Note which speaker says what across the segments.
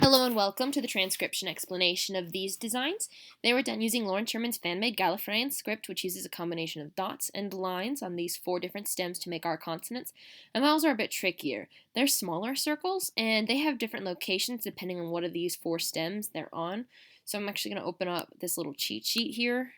Speaker 1: Hello and welcome to the transcription explanation of these designs. They were done using Loren Sherman's fan-made Gallifreyan script, which uses a combination of dots and lines on these 4 different stems to make our consonants. And vowels are a bit trickier. They're smaller circles, and they have different locations depending on what of these 4 stems they're on. So I'm actually going to open up this little cheat sheet here,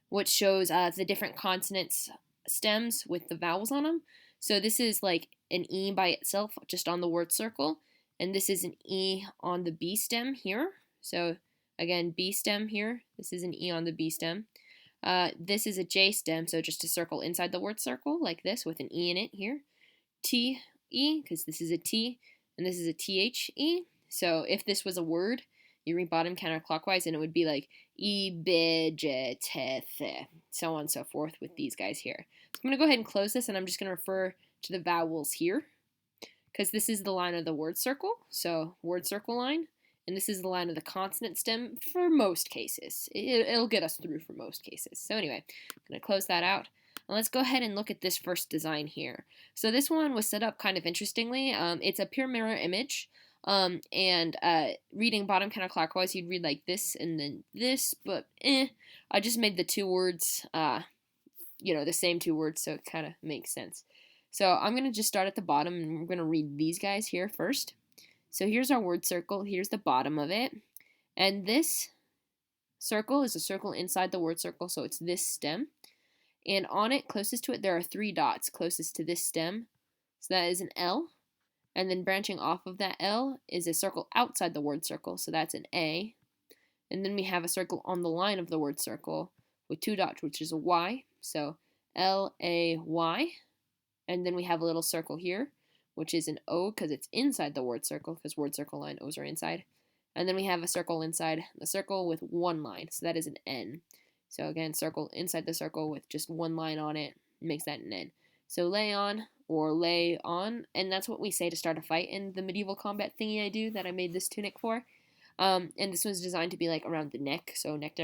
Speaker 1: which shows the different consonants stems with the vowels on them. So this is like an E by itself, just on the word circle. And this is an E on the B stem here. So again, B stem here. This is an E on the B stem. This is a J stem, so just a circle inside the word circle, like this, with an E in it here. T, E, because this is a T, and this is a TH, E. So if this was a word, you read bottom counterclockwise, and it would be like E, B, J, T, Th, so on and so forth with these guys here. So I'm going to go ahead and close this, and I'm just going to refer to the vowels here, because this is the line of the word circle, so word circle line, and this is the line of the consonant stem for most cases. It'll get us through for most cases. So anyway, I'm going to close that out. And let's go ahead and look at this first design here. So this one was set up kind of interestingly. It's a pure mirror image, and reading bottom counterclockwise, you'd read like this and then this, but I just made the 2 words, the same 2 words, so it kind of makes sense. So I'm going to just start at the bottom, and we're going to read these guys here first. So here's our word circle. Here's the bottom of it. And this circle is a circle inside the word circle, so it's this stem. And on it, closest to it, there are 3 dots closest to this stem. So that is an L. And then branching off of that L is a circle outside the word circle, so that's an A. And then we have a circle on the line of the word circle with 2 dots, which is a Y. So L-A-Y. And then we have a little circle here, which is an O because it's inside the word circle, because word circle line O's are inside. And then we have a circle inside the circle with 1 line, so that is an N. So again, circle inside the circle with just 1 line on it makes that an N. So lay on or lay on, and that's what we say to start a fight in the medieval combat thingy I do that I made this tunic for. And this was designed to be like around the neck, so neck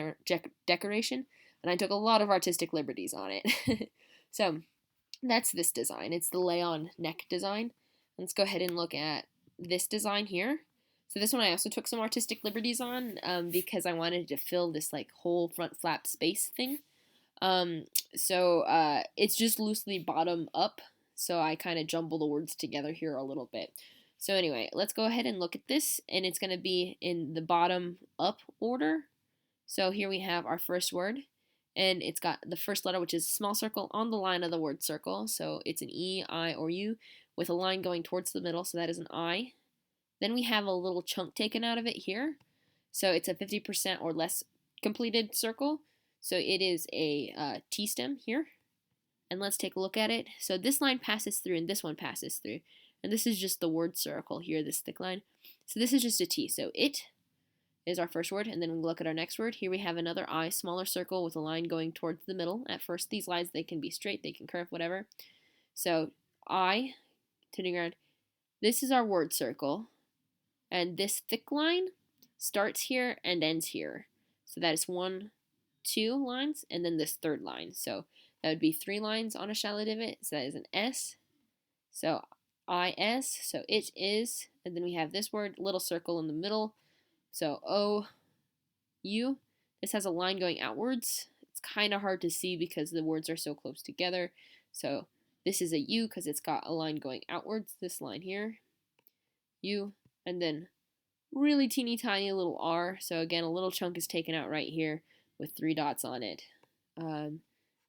Speaker 1: decoration, and I took a lot of artistic liberties on it. So that's this design. It's the lay-on neck design. Let's go ahead and look at this design here. So this one I also took some artistic liberties on because I wanted to fill this like whole front flap space thing. It's just loosely bottom up, so I kind of jumble the words together here a little bit. So anyway, let's go ahead and look at this, and it's going to be in the bottom up order. So here we have our first word. And it's got the first letter, which is a small circle on the line of the word circle. So it's an E, I, or U with a line going towards the middle. So that is an I. Then we have a little chunk taken out of it here. So it's a 50% or less completed circle. So it is a T stem here. And let's take a look at it. So this line passes through and this one passes through. And this is just the word circle here, this thick line. So this is just a T. So it is our first word, and then we look at our next word. Here we have another I, smaller circle with a line going towards the middle. At first, these lines, they can be straight, they can curve, whatever. So I, turning around, this is our word circle, and this thick line starts here and ends here. So that is 1, 2 lines, and then this third line. So that would be 3 lines on a shallow divot, so that is an S. So I-S, so it is, and then we have this word, little circle in the middle. So O, U, this has a line going outwards. It's kind of hard to see because the words are so close together. So this is a U because it's got a line going outwards, this line here, U, and then really teeny tiny little R. So again, a little chunk is taken out right here with 3 dots on it.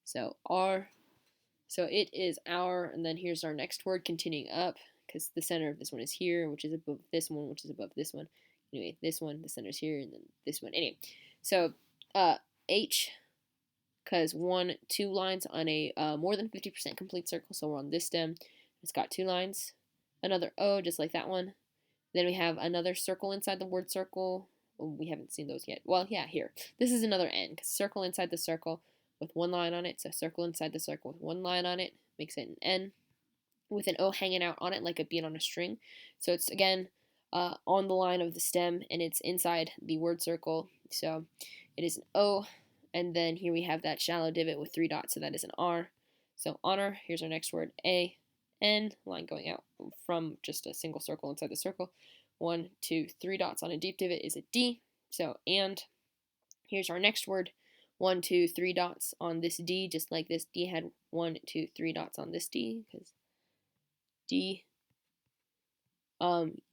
Speaker 1: So R, so it is our, and then here's our next word continuing up because the center of this one is here, which is above this one, which is above this one. Anyway, this one, the center's here, and then this one. Anyway, so H, because 1, 2 lines on a more than 50% complete circle, so we're on this stem. It's got 2 lines. Another O, just like that one. Then we have another circle inside the word circle. Well, we haven't seen those yet. Well, yeah, here. This is another N, because circle inside the circle with 1 line on it. So circle inside the circle with 1 line on it makes it an N, with an O hanging out on it like a bead on a string. So it's, again, on the line of the stem, and it's inside the word circle. So it is an O, and then here we have that shallow divot with 3 dots, so that is an R. So honor, here's our next word, A, N, line going out from just a single circle inside the circle, 1, 2, 3 dots on a deep divot is a D. So and. Here's our next word. 1, 2, 3 dots on this D, just like this D had 1, 2, 3 dots on this D, because D.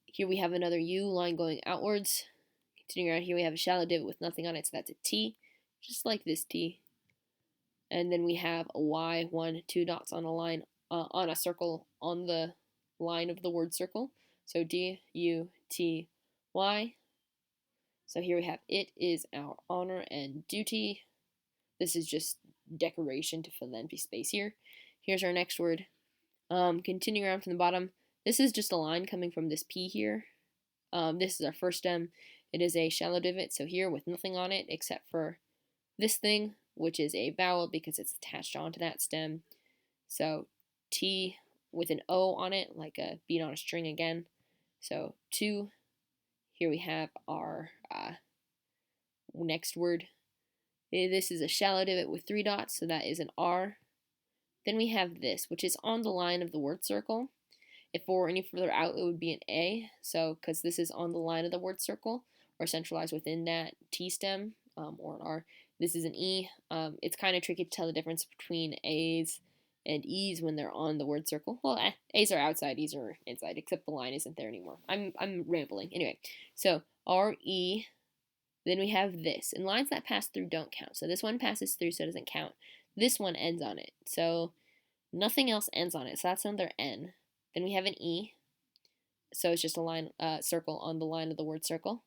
Speaker 1: Here we have another U line going outwards. Continuing around here, we have a shallow divot with nothing on it, so that's a T, just like this T. And then we have a Y, 1, 2 dots on a line, on a circle on the line of the word circle. So D, U, T, Y. So here we have it is our honor and duty. This is just decoration to fill the empty space here. Here's our next word. Continuing around from the bottom, this is just a line coming from this P here. This is our first stem. It is a shallow divot, so here with nothing on it except for this thing, which is a vowel because it's attached onto that stem. So T with an O on it, like a bead on a string again. So 2. Here we have our next word. This is a shallow divot with 3 dots, so that is an R. Then we have this, which is on the line of the word circle. If it were any further out, it would be an A, so because this is on the line of the word circle, or centralized within that T stem, or an R. This is an E. It's kind of tricky to tell the difference between A's and E's when they're on the word circle. Well, A's are outside, E's are inside, except the line isn't there anymore. I'm rambling. Anyway, so R, E, then we have this. And lines that pass through don't count. So this one passes through, so it doesn't count. This one ends on it. So nothing else ends on it. So that's another N. Then we have an E. So it's just a line, circle on the line of the word circle.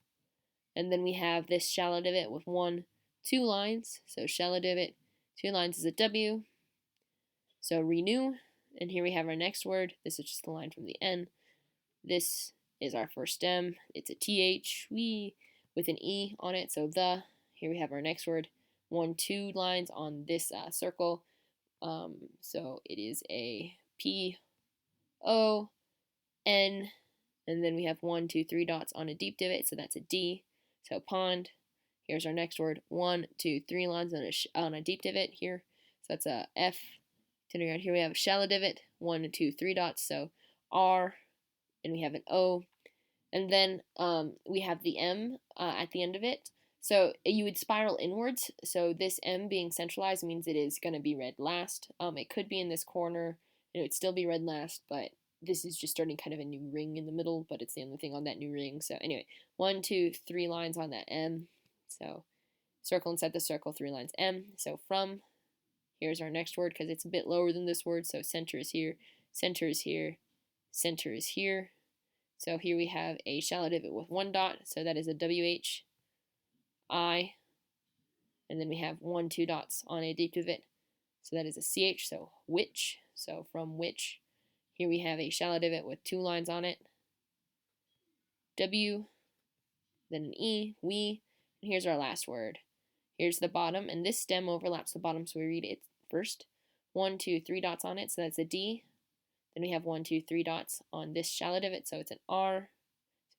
Speaker 1: And then we have this shallow divot with 1, 2 lines. So shallow divot, 2 lines is a W. So renew. And here we have our next word. This is just the line from the N. This is our first stem. It's a TH. With an E on it, so the. Here we have our next word. 1, 2 lines on this circle. So it is a P, O, N, and then we have 1, 2, 3 dots on a deep divot, so that's a D. So pond. Here's our next word. 1, 2, 3 lines on a deep divot here. So that's a F. Turning around here, we have a shallow divot. 1, 2, 3 dots, so R, and we have an O. And then we have the M at the end of it. So you would spiral inwards. So this M being centralized means it is going to be read last. It could be in this corner. It would still be read last, but this is just starting kind of a new ring in the middle, but it's the only thing on that new ring. So anyway, 1, 2, 3 lines on that M. So circle inside the circle, 3 lines M. So from, here's our next word because it's a bit lower than this word. So center is here, center is here, center is here. So here we have a shallow divot with 1 dot, so that is a WH, I, and then we have 1, 2 dots on a deep divot, so that is a CH, so which, so from which. Here we have a shallow divot with 2 lines on it, W, then an E, we, and here's our last word. Here's the bottom, and this stem overlaps the bottom, so we read it first. 1, 2, 3 dots on it, so that's a D. Then we have 1, 2, 3 dots on this shallow divot, so it's an R,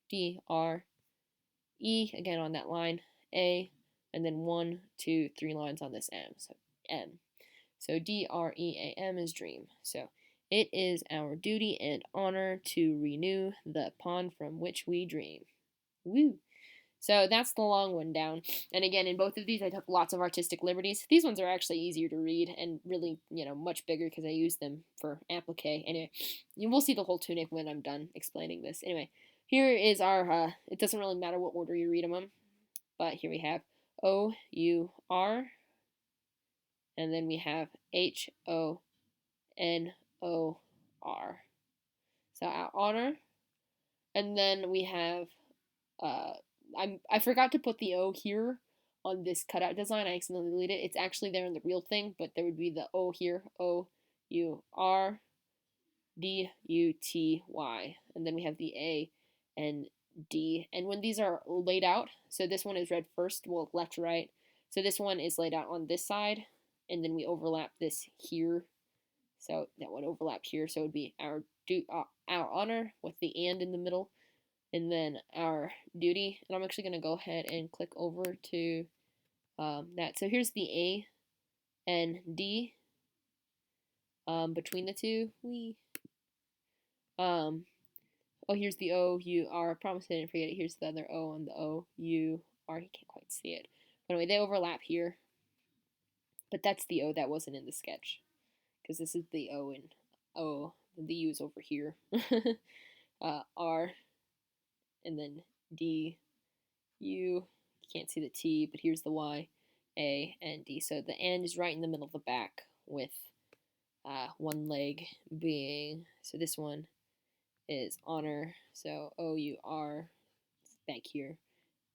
Speaker 1: D, R, E, again on that line, A, and then 1, 2, 3 lines on this M, so M. So D, R, E, A, M is dream. So it is our duty and honor to renew the pond from which we dream. Woo! So that's the long one down. And again, in both of these, I took lots of artistic liberties. These ones are actually easier to read and really, much bigger because I use them for applique. Anyway, you will see the whole tunic when I'm done explaining this. Anyway, here is our, it doesn't really matter what order you read them in, but here we have O, U, R, and then we have H, O, N, O, R. So our honor, and then we have, I forgot to put the O here on this cutout design. I accidentally deleted it. It's actually there in the real thing, but there would be the O here. O, U, R, D, U, T, Y. And then we have the A and D. And when these are laid out, so this one is read first, well, left to right. So this one is laid out on this side, and then we overlap this here. So that would overlap here. So it would be our honor with the and in the middle. And then our duty, and I'm actually going to go ahead and click over to that. So here's the A and D between the two. Oh, here's the O, U, R. I promise I didn't forget it. Here's the other O and the O, U, R. You can't quite see it. But anyway, they overlap here. But that's the O that wasn't in the sketch. Because this is the O and O. And the U is over here. R. And then D, U. You can't see the T, but here's the Y, A, and D. So the N is right in the middle of the back with one leg being, so this one is honor. So O-U-R, back here.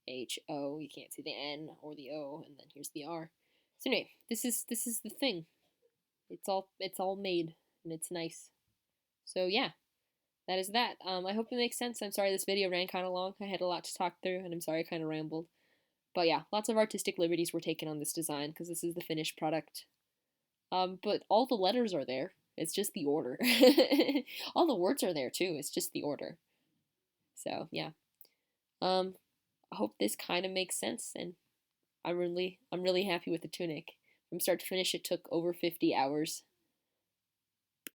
Speaker 1: H-O, you can't see the N or the O, and then here's the R. So anyway, this is the thing. It's all made, and it's nice. So yeah, that is that. I hope it makes sense. I'm sorry this video ran kind of long. I had a lot to talk through, and I'm sorry I kind of rambled. But yeah, lots of artistic liberties were taken on this design because this is the finished product. But all the letters are there. It's just the order. All the words are there too. It's just the order. So yeah. I hope this kind of makes sense, and I'm really happy with the tunic. From start to finish, it took over 50 hours.